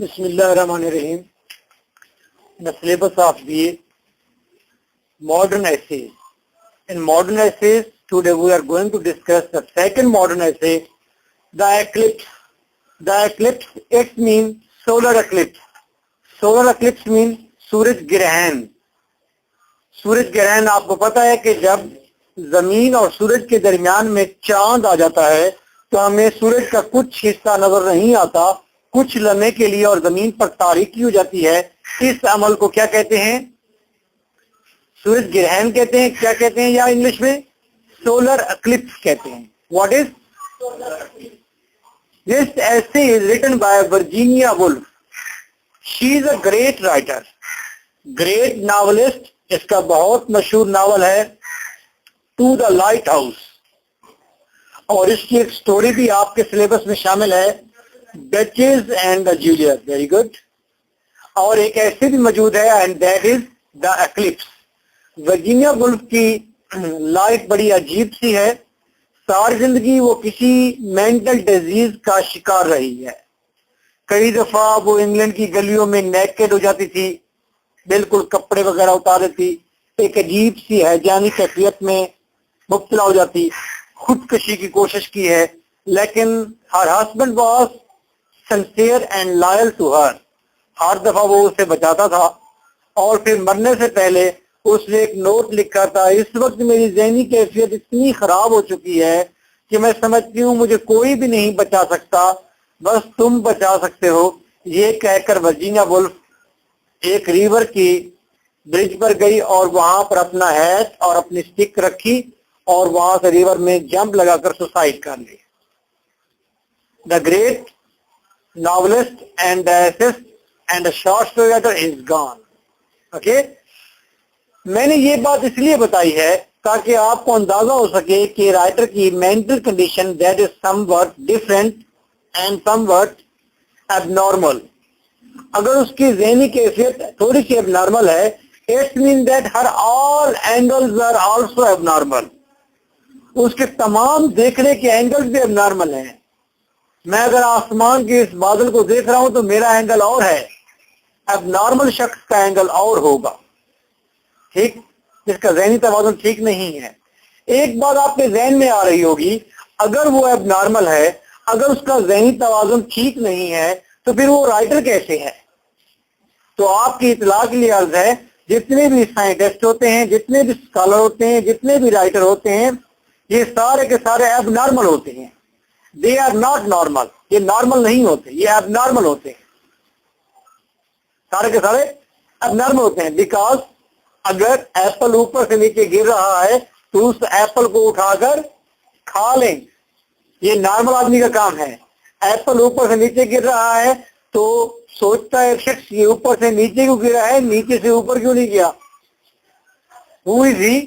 Bismillahirrahmanirrahim. The syllabus of the modern essays. In modern essays, today we are going to discuss the second modern essay, the eclipse. The eclipse, it means solar eclipse. Solar eclipse means सूरज ग्रहण. सूरज ग्रहण आपको पता है कि जब जमीन और सूरज के दरमियान में चांद आ जाता है तो हमें सूरज का कुछ हिस्सा नजर नहीं आता कुछ लम्हे के लिए और जमीन पर तारीकी हो जाती है. इस अमल को क्या कहते हैं? सूरज ग्रहण कहते हैं. क्या कहते हैं या इंग्लिश में सोलर एक्लिप्स कहते हैं. What is this essay is written by Virginia Woolf. She is a great writer, great novelist. इसका बहुत मशहूर नावल है टू द लाइट हाउस और इसकी एक स्टोरी भी आपके सिलेबस में शामिल है, duchess and the Julius. Very good. और एक ऐसे भी मौजूद है and that is the eclipse. Virginia Woolf की लाइफ बड़ी अजीब सी है. सारी जिंदगी वो किसी मेंटल डिजीज का शिकार रही है. कई दफा वो इंग्लैंड की गलियों में नेकेड हो जाती थी, बिल्कुल कपड़े वगैरह उतार देती, एक अजीब सी हैजानी कैफियत में मुब्तला हो जाती, खुदकशी की कोशिश की है, लेकिन her husband was sincere and loyal to her. हर दफा वो उसे बचाता था और फिर मरने से पहले उसने एक नोट लिखा था, इस वक्त मेरी ज़हनी कैफियत इतनी खराब हो चुकी है कि मैं समझती हूँ मुझे कोई भी नहीं बचा सकता, बस तुम बचा सकते हो. ये कहकर वर्जीनिया वुल्फ एक रिवर की ब्रिज पर गई और वहां पर अपना हैट और अपनी स्टिक रखी और वहां से रिवर में जंप लगाकर सुसाइड कर ली. The great novelist and the essayist and the short story writer is gone. Okay, मैंने ये बात इसलिए बताई है ताकि आपको अंदाजा हो सके कि राइटर की mental condition that is somewhat different and somewhat abnormal. अगर उसकी ज़हनी कैफियत थोड़ी सी एबनॉर्मल है, it mean that her all angles are also abnormal. उसके तमाम देखने के एंगल्स भी एबनॉर्मल हैं. मैं अगर आसमान के इस बादल को देख रहा हूं तो मेरा एंगल और है, एबनॉर्मल शख्स का एंगल और होगा. ठीक, जिसका ज़हनी तवाज़ुन ठीक नहीं है. एक बात आपके ज़हन में आ रही होगी, अगर वो एबनॉर्मल है, अगर उसका ज़हनी तवाज़ुन ठीक नहीं है तो फिर वो राइटर कैसे है? तो आपकी इत्तला के लिए अर्ज है, जितने भी साइंटिस्ट होते हैं, जितने भी स्कॉलर होते हैं, जितने भी राइटर होते हैं, ये सारे के सारे एबनॉर्मल होते हैं. They are not normal. ये नॉर्मल नहीं होते, ये एबनॉर्मल होते हैं. सारे के सारे एबनॉर्मल होते हैं. बिकॉज अगर एप्पल ऊपर से नीचे गिर रहा है तो उस एप्पल को उठाकर खा लें, ये नॉर्मल आदमी का काम है. एप्पल ऊपर से नीचे गिर रहा है तो सोचता है शख्स ये ऊपर से नीचे क्यों गिरा है, नीचे से ऊपर क्यों नहीं गया. Who is he?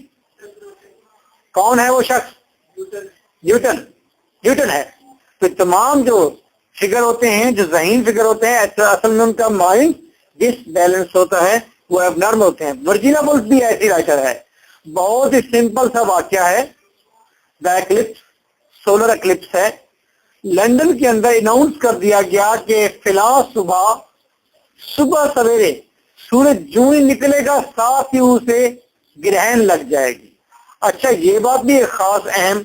कौन है वो शख्स? न्यूटन. न्यूटन है. तो तमाम जो फिगर होते हैं, जो ज़हीन फिगर होते हैं, असल में उनका माइंड डिसबैलेंस होता है, वो एबनॉर्मल होते हैं. वर्जीनिया वुल्फ भी ऐसी राइटर है. बहुत ही सिंपल सा वाक्या है. द एक्लिप्स सोलर एक्लिप्स है. लंदन के अंदर अनाउंस कर दिया गया कि फिलहाल सुबह सवेरे सूरज जो ही निकलेगा साथ ही उसे ग्रहण लग जाएगी. अच्छा, ये बात भी एक खास अहम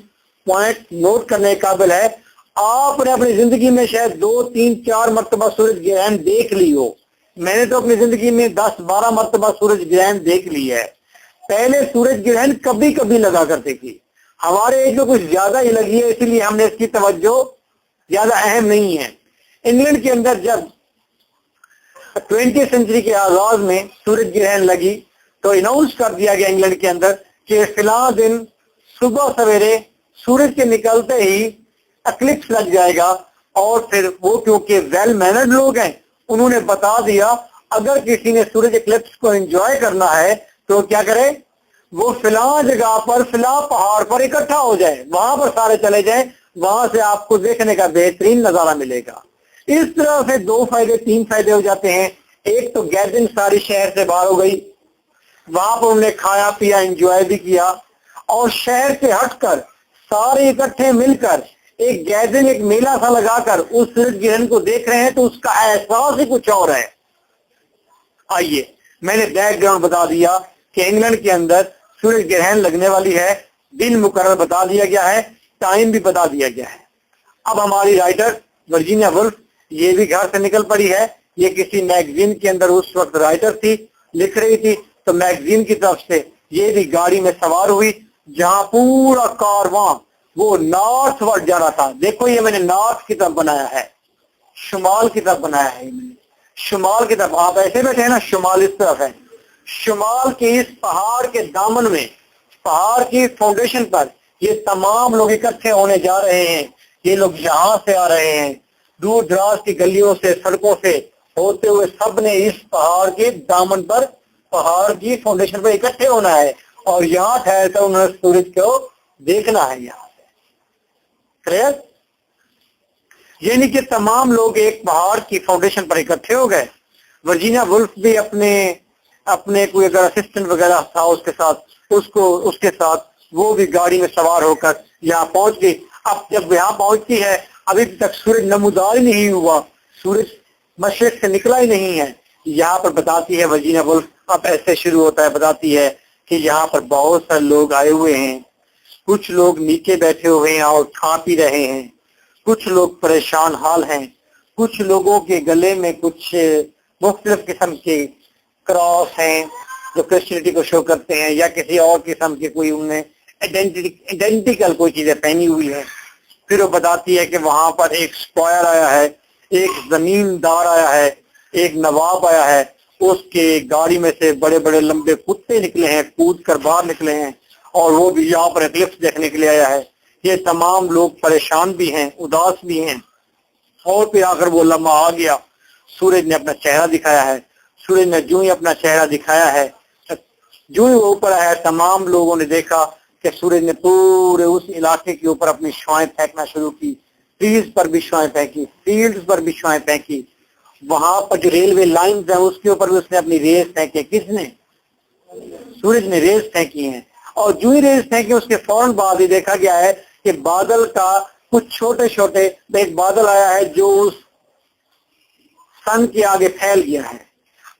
पॉइंट नोट करने के काबिल है. आपने अपनी जिंदगी में शायद 2, 3, 4 मरतबा सूरज ग्रहण देख ली हो. मैंने तो अपनी जिंदगी में 10, 12 मरतबा सूरज ग्रहण देख ली है. पहले सूरज ग्रहण कभी कभी लगा करती थी, हमारे एज में कुछ ज्यादा ही लगी है, इसलिए हमने इसकी तवज्जो ज्यादा अहम नहीं है. इंग्लैंड के अंदर जब 20वीं सेंचुरी के आगाज में सूरज ग्रहण लगी तो अनाउंस कर दिया गया इंग्लैंड के अंदर कि फिलहाल दिन सुबह सवेरे सूरज के निकलते ही एक्लिप्स लग जाएगा. और फिर वो क्योंकि वेल मैनर्ड लोग हैं, उन्होंने बता दिया अगर किसी ने सूरज एक्लिप्स को एंजॉय करना है तो क्या करे, वो फिलहाल जगह पर फिलहाल पहाड़ पर इकट्ठा हो जाए, वहां पर सारे चले जाएं, वहां से आपको देखने का बेहतरीन नजारा मिलेगा. इस तरह से 2 फायदे 3 फायदे हो जाते हैं. एक तो गैदरिंग सारी शहर से बाहर हो गई, वहां पर उन्होंने खाया पिया एंजॉय भी किया, और शहर से हटकर सारे इकट्ठे मिलकर ایک गैदरिंग, एक मेला सा लगाकर उस सूरज ग्रहण को देख रहे हैं तो उसका एहसास ही कुछ और है। आइए मैंने बैकग्राउंड बता दिया कि इंग्लैंड के अंदर सूरज ग्रहण लगने वाली है, दिन मुकर्रर बता दिया गया है, टाइम भी बता दिया गया है। अब हमारी राइटर वर्जीनिया वुल्फ ये भी घर से निकल पड़ी है, ये किसी मैगजीन के अंदर उस वक्त राइटर थी, लिख रही थी, तो मैगजीन की तरफ से ये भी गाड़ी में सवार हुई जहां पूरा कारवां वो नॉर्थ वर्ड जा रहा था। देखो ये मैंने नॉर्थ की तरफ बनाया है, शुमाल की तरफ बनाया है, मैंने शुमाल की तरफ। आप ऐसे बैठे हैं ना, शुमाल इस तरफ है, शुमाल के इस पहाड़ के दामन में, पहाड़ की फाउंडेशन पर ये तमाम लोग इकट्ठे होने जा रहे हैं। ये लोग यहाँ से आ रहे हैं, दूर दराज की गलियों से, सड़कों से होते हुए सब ने इस पहाड़ के दामन पर, पहाड़ की फाउंडेशन पर इकट्ठे होना है और यहाँ ठहर कर उन्होंने सूरज को देखना है। यहाँ से क्लियर? यानी कि तमाम लोग एक पहाड़ की फाउंडेशन पर इकट्ठे हो गए। वर्जीनिया वुल्फ भी अपने कोई अगर असिस्टेंट वगैरह था उसके साथ वो भी गाड़ी में सवार होकर यहाँ पहुंच गई। अब जब यहाँ पहुंचती है, अभी तक सूरज नमूदार ही नहीं हुआ, सूरज मशरिक से निकला ही नहीं है। यहाँ पर बताती है वर्जीनिया वुल्फ, अब ऐसे शुरू होता है, बताती है कि यहाँ पर बहुत सारे लोग आए हुए हैं, कुछ लोग नीचे बैठे हुए हैं और खा पी रहे हैं, कुछ लोग परेशान हाल हैं, कुछ लोगों के गले में कुछ मुख्तलिफ किस्म के क्रॉस हैं जो क्रिश्चियनिटी को शो करते हैं, या किसी और किस्म के कोई उनमें आइडेंटिकल कोई चीजें पहनी हुई है। फिर वो बताती है कि वहां पर एक स्क्वायर आया है, एक जमींदार आया है, एक नवाब आया है, उसके गाड़ी में से बड़े बड़े लंबे कुत्ते निकले हैं, कूद कर बाहर निकले हैं और वो भी यहाँ पर एक्लिप्स देखने के लिए आया है। ये तमाम लोग परेशान भी हैं, उदास भी हैं। और फिर आकर वो लम्हा आ गया, सूरज ने अपना चेहरा दिखाया है। सूरज ने जो ही अपना चेहरा दिखाया है, जो ही वो ऊपर आया, तमाम लोगों ने देखा कि सूरज ने पूरे उस इलाके के ऊपर अपनी शुआएं फेंकना शुरू की। ट्रीज पर भी शुआएं फेंकी, फील्ड्स पर भी शुआएं फेंकी, वहां पर जो रेलवे लाइंस है उसके ऊपर भी उसने अपनी रेस फेंकी। किसने? सूरज ने रेस फेंकी है। और जो ही रेस फेंकी उसके फौरन बाद ही देखा गया है कि बादल का कुछ छोटे छोटे एक बादल आया है जो उस सन के आगे फैल गया है,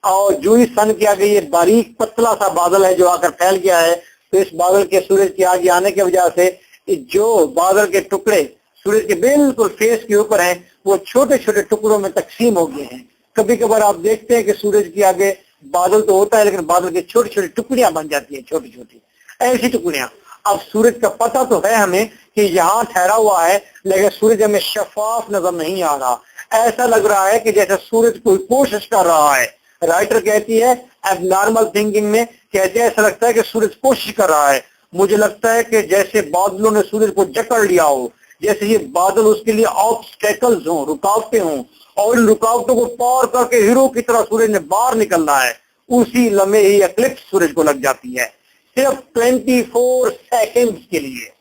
और जो ही सन के आगे ये बारीक पतला सा बादल है जो आकर फैल गया है, तो इस बादल के सूरज के आगे आने की वजह से जो बादल के टुकड़े सूरज के बिल्कुल फेस के ऊपर हैं वो छोटे छोटे टुकड़ों में तकसीम हो गए हैं। कभी कभार आप देखते हैं कि सूरज के आगे बादल तो होता है लेकिन बादल की छोटी छोटी टुकड़ियां बन जाती है, छोटी छोटी ऐसी टुकड़ियां। अब सूरज का पता तो है हमें कि यहाँ ठहरा हुआ है, लेकिन सूरज हमें शफाफ नजर नहीं आ रहा। ऐसा लग रहा है कि जैसे सूरज कोई कोशिश कर रहा है। राइटर कहती है एबनॉर्मल थिंकिंग में, कहते हैं ऐसा लगता है कि सूरज कोशिश कर रहा है। मुझे लगता है कि जैसे बादलों ने सूरज को जकड़ लिया हो, जैसे ये बादल उसके लिए ऑब्स्टेकल्स हों, रुकावटें हों, और इन रुकावटों को पार करके हीरो की तरह सूरज ने बाहर निकलना है। उसी लम्हे ही एक्लिप्स सूरज को लग जाती है, सिर्फ 24 सेकंड के लिए।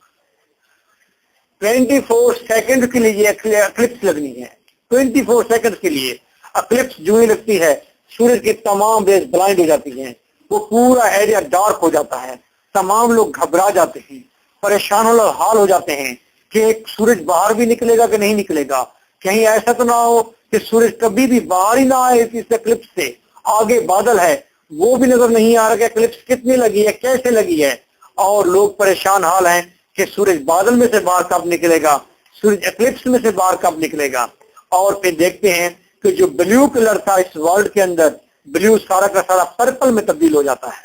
24 सेकंड के लिए एक्लिप्स लगनी है, 24 सेकंड के लिए। एक्लिप्स जो ही लगती है सूरज की तमाम रेस ब्लाइंड हो जाती हैं, वो पूरा एरिया डार्क हो जाता है, तमाम लोग घबरा जाते हैं, परेशान हाल हो जाते हैं कि सूरज बाहर भी निकलेगा कि नहीं निकलेगा। कहीं ऐसा तो ना हो कि सूरज कभी भी बाहर ही ना आए इस एक्लिप्स से। आगे बादल है, वो भी नजर नहीं आ रहा कि एक्लिप्स कितनी लगी है, कैसे लगी है, और लोग परेशान हाल हैं कि सूरज बादल में से बाहर कब निकलेगा, सूरज एक्लिप्स में से बाहर कब निकलेगा। और फिर देखते हैं कि जो ब्लू कलर था इस वर्ल्ड के अंदर, ब्लू सारा का सारा पर्पल में तब्दील हो जाता है,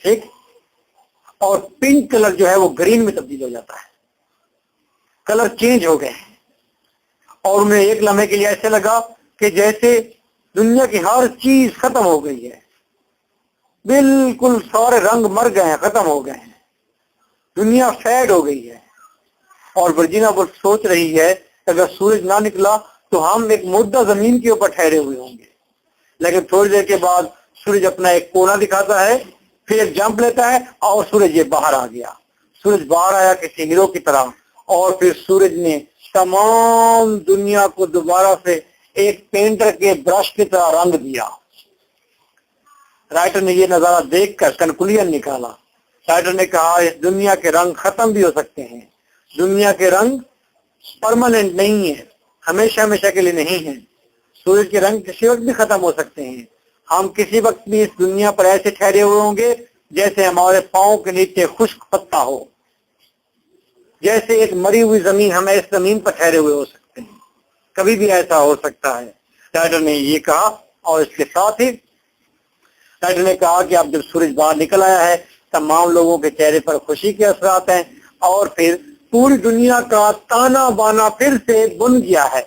ठीक, और पिंक कलर जो है वो ग्रीन में तब्दील हो जाता है। कलर चेंज हो गए हैं और उन्हें एक लम्हे के लिए ऐसे लगा कि जैसे दुनिया की हर चीज खत्म हो गई है, बिल्कुल सारे रंग मर गए हैं, खत्म हो गए हैं, दुनिया फेड हो गई है। और वर्जीनिया वुल्फ सोच रही है अगर सूरज ना निकला तो हम एक मुद्दा जमीन के ऊपर ठहरे हुए होंगे। लेकिन थोड़ी देर के बाद सूरज अपना एक कोना दिखाता है, फिर एक जंप लेता है और सूरज ये बाहर आ गया। सूरज बाहर आया किसी हीरो की तरह, और फिर सूरज ने तमाम दुनिया को दोबारा से एक पेंटर के ब्रश की तरह रंग दिया। राइटर ने ये नजारा देखकर कंक्लूजन निकाला। राइटर ने कहा इस दुनिया के रंग खत्म भी हो सकते हैं, दुनिया के रंग परमानेंट नहीं है, हमेशा हमेशा के लिए नहीं है। सूरज के रंग किसी वक्त भी खत्म हो सकते हैं। हम किसी वक्त भी इस दुनिया पर ऐसे ठहरे हुए होंगे जैसे हमारे पाँव के नीचे खुश्क पत्ता हो, जैसे एक मरी हुई जमीन, हम इस जमीन पर ठहरे हुए हो सकते हैं। कभी भी ऐसा हो सकता है। राइटर ने ये कहा और इसके साथ ही राइटर ने कहा कि अब जब सूरज बाहर निकल आया है, तमाम लोगों के चेहरे पर खुशी के असरात हैं और फिर पूरी दुनिया का ताना बाना फिर से बुन गया है।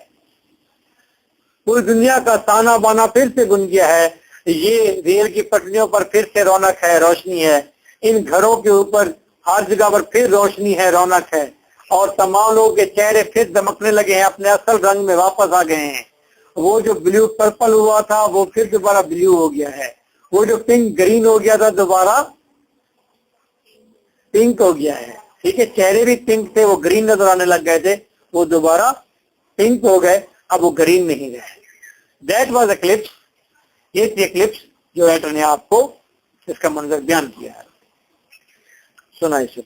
पूरी दुनिया का ताना बाना फिर से बुन गया है। ये रेल की पटरियों पर फिर से रौनक है, रोशनी है। इन घरों के ऊपर हर जगह पर फिर रोशनी है, रौनक है और तमाम लोगों के चेहरे फिर दमकने लगे हैं, अपने असल रंग में वापस आ गए हैं। वो जो ब्लू पर्पल हुआ था वो फिर दोबारा ब्लू हो गया है। वो जो पिंक ग्रीन हो गया था दोबारा पिंक हो गया है। ठीक है, चेहरे भी पिंक थे, वो ग्रीन नजर आने लग गए थे, वो दोबारा पिंक हो गए, अब वो ग्रीन नहीं रहे। That was eclipse. ये थी एक्लिप्स जो राइटर ने आपको इसका मंजर बयान किया है। सुना इसे।